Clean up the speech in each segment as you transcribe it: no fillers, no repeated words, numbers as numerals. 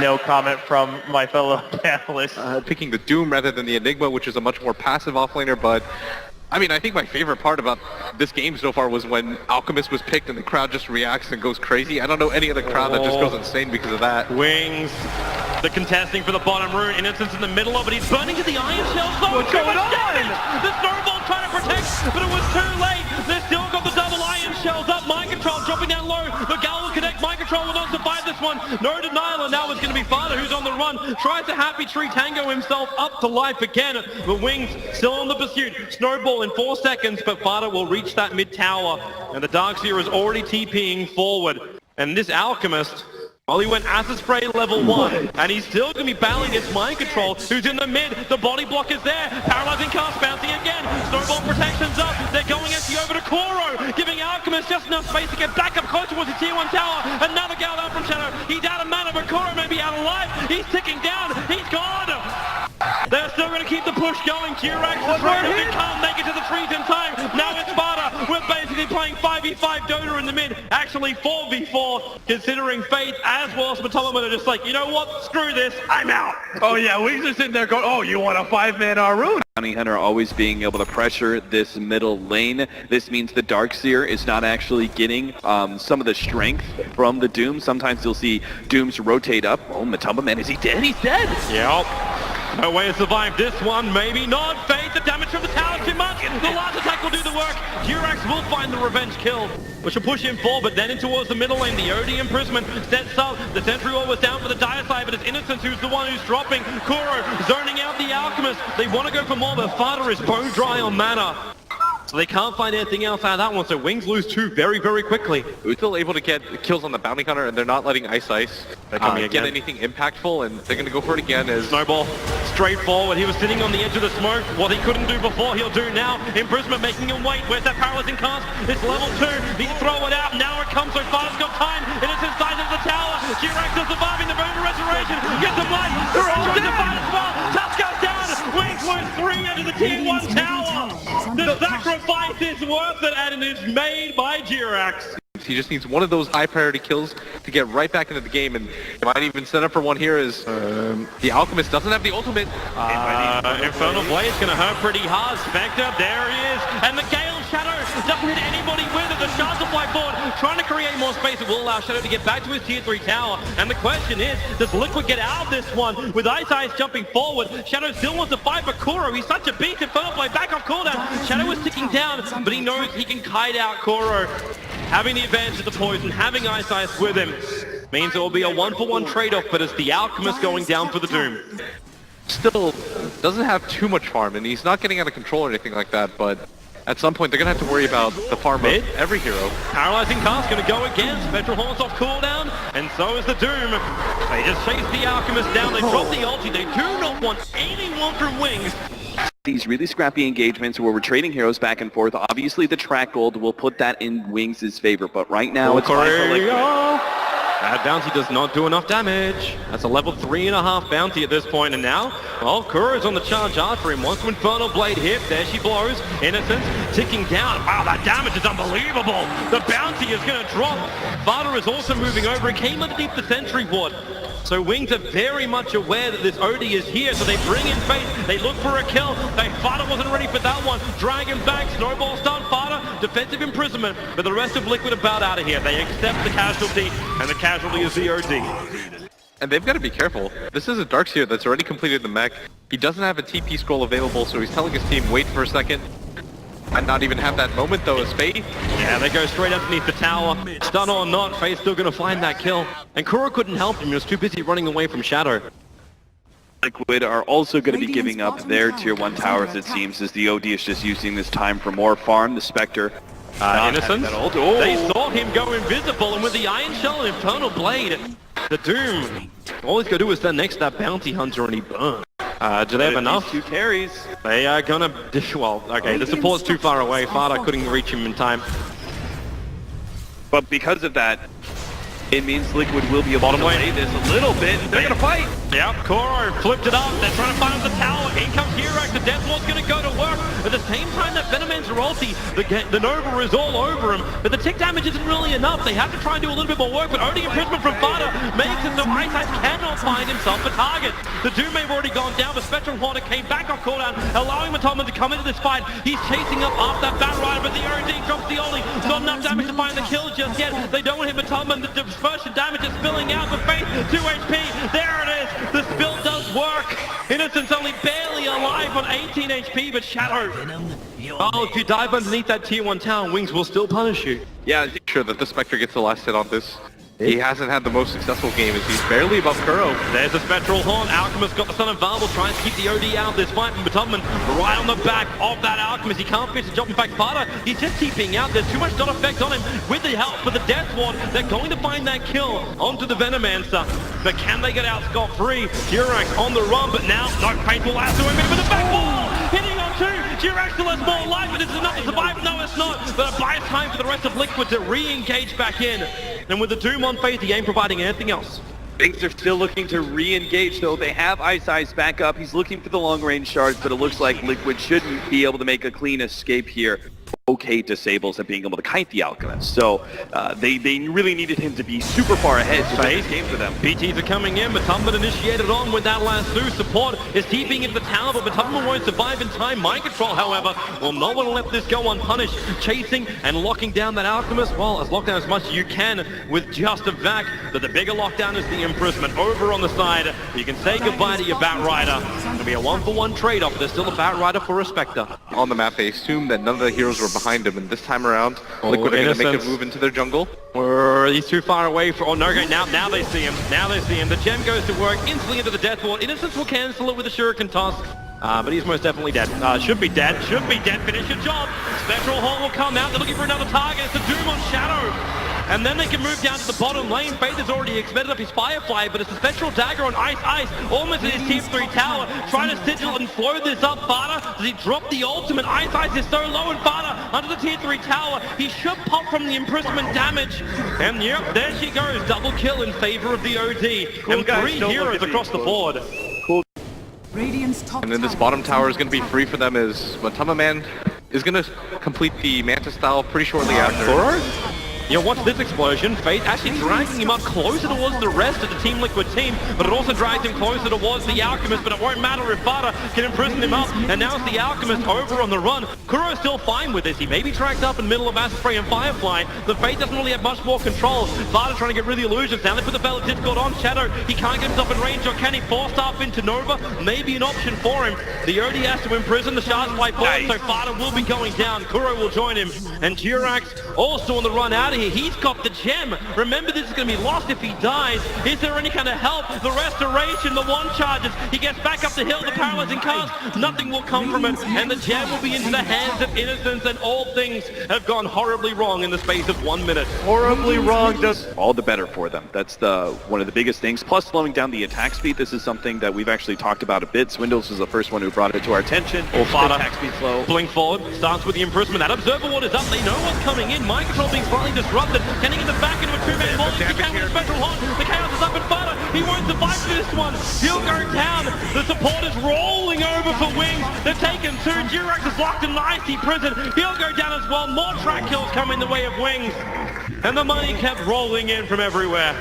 No comment from my fellow panelists. Picking the Doom rather than the Enigma, which is a much more passive offlaner, but I mean, I think my favorite part about this game so far was when Alchemist was picked and the crowd just reacts and goes crazy. I don't know any other crowd that just goes insane because of that. Wings, the contesting for the bottom rune. Innocence in the middle of it. He's burning to the iron shells. No, what's going on? The snowball trying to protect, but it was too late. They've still got the double iron shells up. Mind control dropping down low. The Gal will connect. Mind control will not survive this one. No denial, and now it's going to be Father who's on the run. Tries to happy tree tango himself up to life again. The Wings still on the pursuit. Snowball in 4 seconds, but Father will reach that mid tower, and the Darkseer is already TPing forward. And this Alchemist, well, he went Acid Spray level 1, and he's still going to be battling against Mind Control, who's in the mid. The body block is there. Paralyzing cast bouncing again. Snowball protections up. They're going SC over to Koro, giving Alchemist just enough space to get back up close towards the tier 1 tower. Another gal out from Shadow. He's out of mana, but Koro may be out of life. He's ticking down. He's gone. They're still going to keep the push going. Q-Rex is ready. He can't make it to the trees in time. Now it's Sparta. We're basically playing 5v5 Dota in the mid. Actually 4v4, considering Fate as well as Matoloman are just like, you know what? Screw this. I'm out. Oh yeah, Wings are sitting there going, oh, you want a 5-man rune? Bounty Hunter always being able to pressure this middle lane. This means the Darkseer is not actually getting some of the strength from the Doom. Sometimes you'll see Dooms rotate up. Oh, Matumba, man, is he dead? He's dead! Yep. No way to survive this one, maybe not. Fate, the damage from the tower too much. The last attack will do the work. Durax will find the revenge kill, which will push him forward, but then in towards the middle lane. The OD imprisonment sets up. The Sentry Wall was down for the dire side, but it's Innocence who's the one who's dropping. Kuro zoning out the Alchemist. They want to go for more, but Father is bone dry on mana. So they can't find anything else out of that one, so Wings lose 2 very, very quickly. We're still able to get kills on the Bounty Hunter, and they're not letting Ice get anything impactful, and they're going to go for it again. As Snowball, straight forward. He was sitting on the edge of the smoke. What he couldn't do before, he'll do now. Imprisonment making him wait. Where's that paralyzing cast? It's level 2. He throw it out. Now it comes so far. It's got time. Innocent side of the tower. Q-Rex is surviving the Bone Restoration. Gets the blood. They're all trying to fight as well. Touch goes down. Wings lose 3 under the tier 1 tower. The sacrifice is worth it, and it is made by Jirax. he just needs one of those high priority kills to get right back into the game, and he might even set up for one here as the Alchemist doesn't have the ultimate. Infernal Blade's gonna hurt pretty hard. Spectre, there he is, and the Gale Shadow doesn't hit anybody with it. The shards will fly forward, trying to create more space. It will allow Shadow to get back to his tier 3 tower, and the question is, does Liquid get out of this one? With Ice jumping forward, Shadow still wants to fight for Kuro. He's such a beast. Infernal Blade back off cooldown. Shadow is ticking down, but he knows he can kite out Kuro. Having the advantage of the poison, having Ice with him, means it will be a 1-for-1 trade-off, but it's the Alchemist going down for the Doom. Still doesn't have too much farm, and he's not getting out of control or anything like that, but at some point they're going to have to worry about the farm of every hero. Paralyzing cast going to go again. Spectral Horns off cooldown, and so is the Doom. They just chase the Alchemist down. They drop the ulti. They do not want anyone from Wings. These really scrappy engagements where we're trading heroes back and forth. Obviously the track gold will put that in Wings' favor, but right now it's fine for Liquid. That bounty does not do enough damage. That's a level 3.5 bounty at this point, and now, well, Kuro's on the charge after him. Once Infernal Blade hit, there she blows. Innocence ticking down. Wow, that damage is unbelievable. The bounty is going to drop. Vada is also moving over. It came underneath the sentry ward. So Wings are very much aware that this OD is here, so they bring in Fate. They look for a kill. Fada wasn't ready for that one. Drag him back. Snowball stun. Fada, defensive imprisonment. But the rest of Liquid are about out of here. They accept the casualty, and the casualty is the OD. And they've got to be careful. This is a Darkseer that's already completed the mech. He doesn't have a TP scroll available, so he's telling his team, wait for a second. Might not even have that moment though as Faye. Yeah, they go straight underneath the tower. Stun or not, Faye's still going to find that kill. And Kuro couldn't help him, he was too busy running away from Shadow. Liquid are also going to be giving up their tier 1 towers, it seems, as the OD is just using this time for more farm. The Spectre. Innocence. They saw him go invisible, and with the Iron Shell and Infernal Blade, the Doom, all he's got to do is stand next to that Bounty Hunter and he burns. Do they have enough? 2 carries. They are gonna well, okay, the support's too far away. Fada couldn't reach him in time. But because of that, It means Liquid will be able to delay this a little bit. They're going to fight. Yep, Koro flipped it up. They're trying to find the tower. In comes Hirax. The Death Ward's going to go to work. At the same time that Venoman's ulti, the Nova is all over him. But the tick damage isn't really enough. They have to try and do a little bit more work. But only imprisonment from Fada makes it so Ice cannot find himself a target. The Doom may have already gone down. The Spectral Hornet came back off cooldown, allowing Matoma to come into this fight. He's chasing up after that Bat Rider, but the OD drops the Oli. Not enough damage to find the kill just yet. They don't want to hit Matoma. The dispersion damage is spilling out. The Faith, 2 HP. There it is. The spill does work. Innocent's only barely alive on 18 HP, but Shadow. Oh, if you dive underneath that tier 1 tower, Wings will still punish you. Yeah, I'm sure that the Spectre gets the last hit on this. He hasn't had the most successful game as he's barely above Kuro. There's a Spectral Horn. Alchemist got the Sun Available, trying to keep the OD out of this fight. And Matubman right on the back of that Alchemist. He can't finish the job. In fact, Fada, he's just TPing out. There's too much dot effect on him. With the help for the Death Ward, they're going to find that kill onto the Venomancer. But can they get out scot-free? Jirax on the run, but now no painful ass to him with the back wall. Hitting on 2. Jirax still has more life, but this is enough to survive. No, it's not. But it buys time for the rest of Liquid to re-engage back in. And with the Doom on Faith, he ain't providing anything else. Things are still looking to re-engage, though. They have Ice back up. He's looking for the long-range shards, but it looks like Liquid shouldn't be able to make a clean escape here. Okay disables and being able to kite the Alchemist. So they really needed him to be super far ahead to win this game for them. PTs are coming in, but Tumblr initiated on with that last through. Support is keeping in the tower, but Tumblr won't survive in time. Mind Control, however, will not want to let this go unpunished. Chasing and locking down that Alchemist, well, as locked down as much as you can with just a vac. But the bigger lockdown is the imprisonment. Over on the side, you can say goodbye to your Bat Rider. It'll be a 1-for-1 trade-off. There's still a Bat Rider for a Spectre. On the map, they assumed that none of the heroes were behind him, and this time around, Liquid are going to make a move into their jungle. He's too far away for... Oh, no, now they see him. Now they see him. The gem goes to work instantly into the Death Ward. Innocence will cancel it with a Shuriken toss. But he's most definitely dead. Should be dead. Finish your job. Spectral Horn will come out. They're looking for another target. It's a Doom on Shadow. And then they can move down to the bottom lane. Faith has already expended up his Firefly, but it's a Spectral Dagger on Ice. Almost in his Tier 3 tower. Trying to sigil and slow this up. Fada, does he drop the ultimate? Ice is so low, and Fada under the Tier 3 tower. He should pop from the imprisonment damage. And yep, there she goes. Double kill in favor of the OD. Cool, and guys, 3 heroes across the board. And then this bottom tower is going to be free for them as Matama Man is going to complete the Manta style pretty shortly after. You know, watch this explosion. Faith actually dragging him up closer towards the rest of the Team Liquid team, but it also drags him closer towards the Alchemist, but it won't matter if Fada can imprison him up, and now it's the Alchemist over on the run. Kuro's still fine with this. He may be tracked up in the middle of Acid Spray and Firefly, but Faith doesn't really have much more control. Fada trying to get rid of the illusions. Now they put the Bella Discord on Shadow. He can't get himself in range, or can he force up into Nova? Maybe an option for him. The OD has to imprison the shards fly forward, so Fada will be going down. Kuro will join him, and Jirax also on the run out of here. He's got the gem. Remember, this is going to be lost if he dies. Is there any kind of help? The restoration, the one charges. He gets back up the hill, the paralyzing cast. Nothing will come from it, and the gem will be into the hands of Innocence, and all things have gone horribly wrong in the space of 1 minute. Horribly wrong does all the better for them. That's one of the biggest things. Plus, slowing down the attack speed. This is something that we've actually talked about a bit. Swindles was the first one who brought it to our attention. Fada, attack speed slow. Blink forward, starts with the imprisonment. That Observer Ward is up. They know what's coming in. Mind Control being slightly disrupted. Can he get the back into a 2-man ball? He can with a Spectral Horn. The Chaos is up in Fada. He won't survive this one. He'll go down. The support is rolling over for Wings. They've taken 2. Jirax is locked in the icy prison. He'll go down as well. More track kills come in the way of Wings. And the money kept rolling in from everywhere.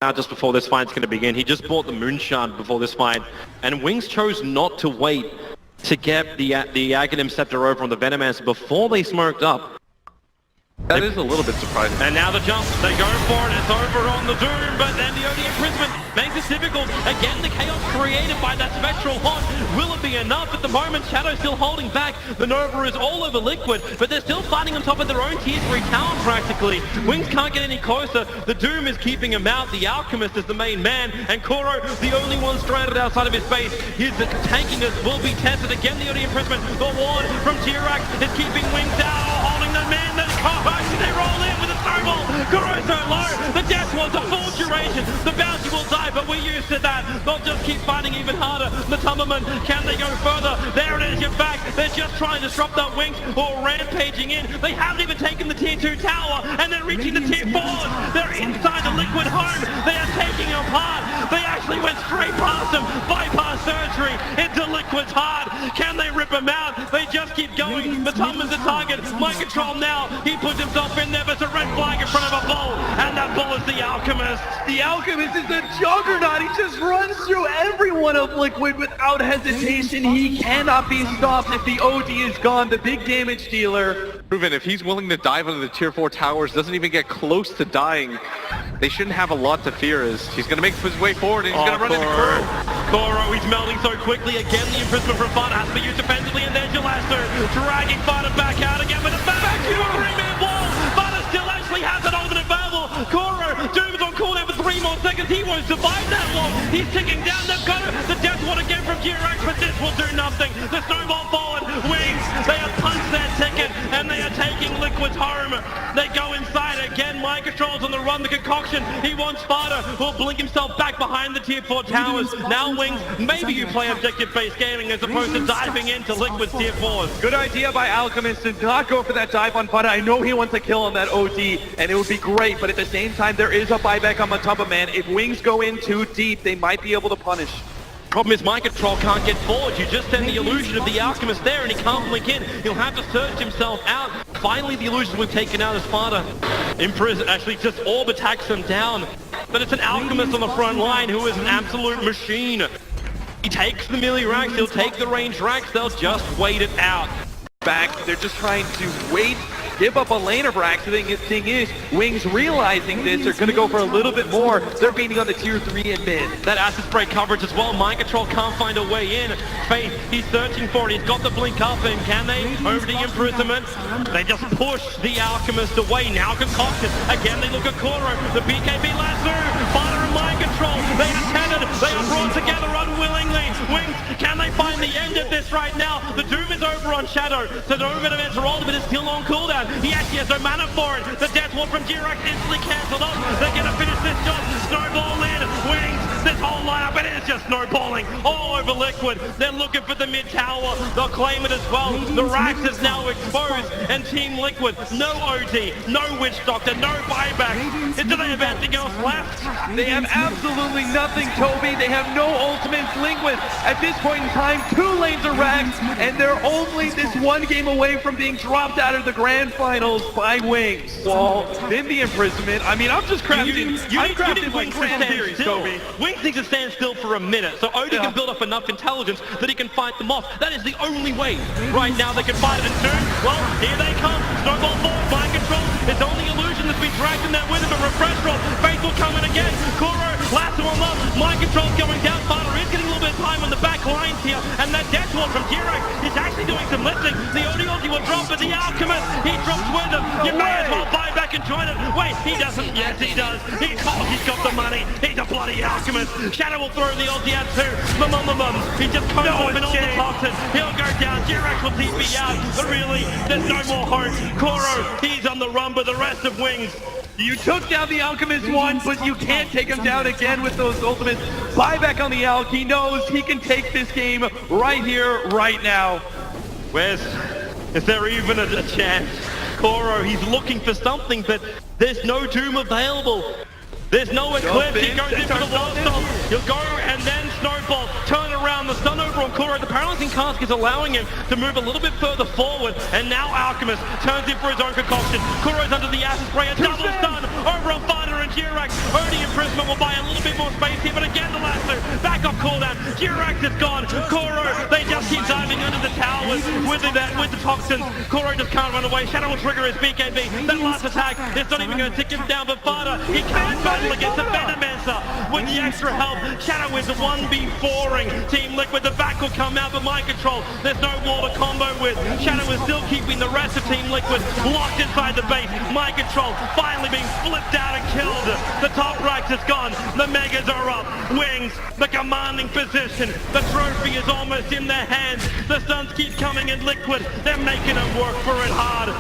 Now, just before this fight's going to begin, he just bought the Moonshard before this fight. And Wings chose not to wait to get the Aghanim Scepter over on the Venomancer before they smoked up. That is a little bit surprising. And now the jump, they go for it, it's over on the Doom, but then the OD imprisonment makes it difficult. Again, the chaos created by that Spectral Horn. Will it be enough? At the moment, Shadow's still holding back. The Nova is all over Liquid, but they're still fighting on top of their own Tier 3 tower practically. Wings can't get any closer. The Doom is keeping him out. The Alchemist is the main man, and Kuro, the only one stranded outside of his base. His tankiness will be tested. Again, the OD imprisonment. The ward from Jirax is keeping Wings out, holding the man that they roll in with a snowball. Kuro's so low. The death was a full duration. The bounty will die, but but we're used to that. They'll just keep fighting even harder. Matumbaman, can they go further? There it is, you're back. They're just trying to disrupt that Wings or rampaging in. They haven't even taken the tier 2 tower, and they're reaching the tier 4s. They're inside the Liquid home. They are taking it apart. They actually went straight past them, bypass surgery into Liquid's heart. Can they rip him out? They just keep going. Matumbaman's the target. Mind control now. He puts himself in there. There's a red flag in front of a bull, and that bull is the Alchemist. The Alchemist is a juggernaut. He just runs through everyone of Liquid without hesitation. He cannot be stopped if the OD is gone, the big damage dealer. Proven, if he's willing to dive into the tier 4 towers, doesn't even get close to dying, they shouldn't have a lot to fear as he's going to make his way forward and he's going to run into Kuro. Kuro, he's melting so quickly. Again, the imprisonment from Fada has to be used defensively, and there's your lasso. Dragging Fada back out again with a back to a 3-man wall. Fada still actually has an ultimate available. Kuro, Doom is on cooldown for 3 more seconds. He won't survive that long. He's ticking down. They've got the death one again from G-Rex, but this will do nothing. The snowball forward. Wings, they have punched their ticket, and they are taking Liquid's home. They go inside again. Mind controls on the run. The concoction. He wants Fada, who'll blink himself back behind the tier 4 towers. Now Wings, maybe you play objective-based gaming as opposed to diving into Liquid's tier 4s. Good idea by Alchemist to not go for that dive on Fada. I know he wants a kill on that OD, and it would be great, but at the same time, there is a buyback on Matumbaman. If Wings go in too deep, they might be able to punish. Problem is Mind Control can't get forward. You just send the illusion of the Alchemist there and he can't blink in. He'll have to search himself out. Finally, the illusions we've taken out as Fada. Imprison actually just orb attacks them down. But it's an Alchemist on the front line who is an absolute machine. He takes the melee racks, he'll take the range racks, they'll just wait it out. Back, they're just trying to wait, give up a lane of racks. The thing is, Wings realizing this, they're going to go for a little bit more. They're beating on the tier 3 and mid. That acid spray coverage as well. Mind Control can't find a way in. Faith, he's searching for it. He's got the blink up, and can they? Over the imprisonment. They just push the Alchemist away. Now Concoction. Again, they look at Kuro. The BKB lasso. Fire and Mind Control. They are tethered. They are brought together unwillingly. Wings, can they find the end of this right now? The Doom is over on Shadow. So the over of Ezreal, but it's still on cooldown. He actually has no mana for it. The death wall from G-Rex instantly cancelled off. They're going to finish this job. Snowball in. Wings. This whole lineup, it is just snowballing all over Liquid. They're looking for the mid tower. They'll claim it as well. The Rax is now exposed, and Team Liquid, no OD, no Witch Doctor, no buyback. Do they have anything else left? They have absolutely nothing, Toby. They have no ultimates. Liquid, at this point in time, 2 lanes are Rax, and they're only this 1 game away from being dropped out of the grand finals by Wings. Well, then the imprisonment. I mean, I'm just crafting. I'm crafting my grand series, Toby. Wings needs to stand still for a minute, so Odie can build up enough intelligence that he can fight them off. That is the only way right now they can fight it. And soon, well, here they come. Snowball forward, Mind Control. It's only illusion that's been dragged in there with him, but refresh roll. Faith will come in again. Kuro, lasso on love. Mind Control's going down. Fada is getting a little bit of time on the back lines here, and that death wall from G-Rex is actually doing some lifting. The OD will drop, but the Alchemist, he drops with him. You may as well buy back and join it. Wait, he doesn't. Yes, he does. He's got the money. He's a bloody Alchemist. Shadow will throw the ulti out too. He just comes up in all the toxins. He'll go down. G-Rex will TP out. But really, there's no more hope. Kuro, he's on the run, but the rest of Wings. You took down the Alchemist once, but you can't take him down again with those ultimates. Buyback on the Alch. He knows he can take this game right here, right now. Is there even a chance? Kuro, he's looking for something, but there's no Doom available. There's no Eclipse. He goes in for the wall stop. He'll go and then Snowball. Turn around. The stun over on Kuro. The paralyzing cask is allowing him to move a little bit further forward. And now Alchemist turns in for his own concoction. Kuro's under the acid spray. A double stun over on Fada and G-Rex. Only imprisonment will buy a little bit more space here. But again, the lasso. Back up cooldown. G-Rex is gone. Kuro, they just keep diving under the towers with the toxins. Kuro just can't run away. Shadow will trigger his BKB. That last attack, it's not even going to tick him down. But Fada, he can't against the Venomancer with the extra help. Shadow is 1v4ing Team Liquid. The back will come out, but Mind Control Control. There's no wall to combo with. Shadow is still keeping the rest of Team Liquid locked inside the base. Mind Control finally being flipped out and killed. The top right is gone. The Megas are up. Wings, the commanding position. The trophy is almost in their hands. The stuns keep coming in Liquid. They're making them work for it hard.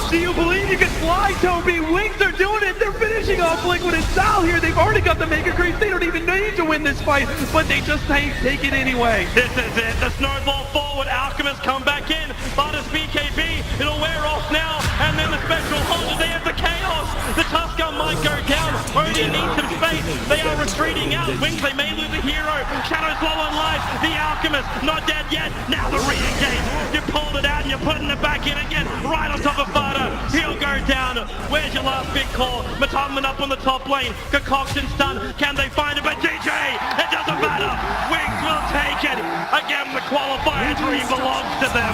Do you believe you can fly, Toby? Wings are doing it. They're finishing off Liquid and Sal here. They've already got the Mega Creeps. They don't even need to win this fight, but they just take it anyway. This is it. The snowball forward. Alchemist come back in. Bardus BKB. It'll wear off now. And then the special hold. They have the chaos. The Tusker might go down. Odin needs some space. They are retreating out. Wings, they may lose a hero. Shadow's low on life. The Alchemist not dead yet. Now the re-engage. You pulled it out and you're putting it back in again. Right on top of Farda. He'll go down. Where's your last big call? Matumman up on the top lane. Concoction stun. Can they find it? But GG! It doesn't matter. Wings will take it. Again, the qualifier dream belongs to them.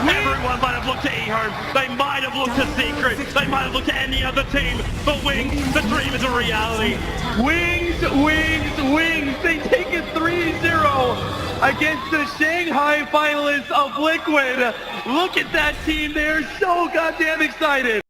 Everyone might have looked to eHome. They might have looked to Secret. They might have looked to any other team. But Wings, the dream is a reality. Wings, wings, wings. They take it 3-0 against the Shanghai finalists of Liquid. Look at that team. They're so goddamn excited.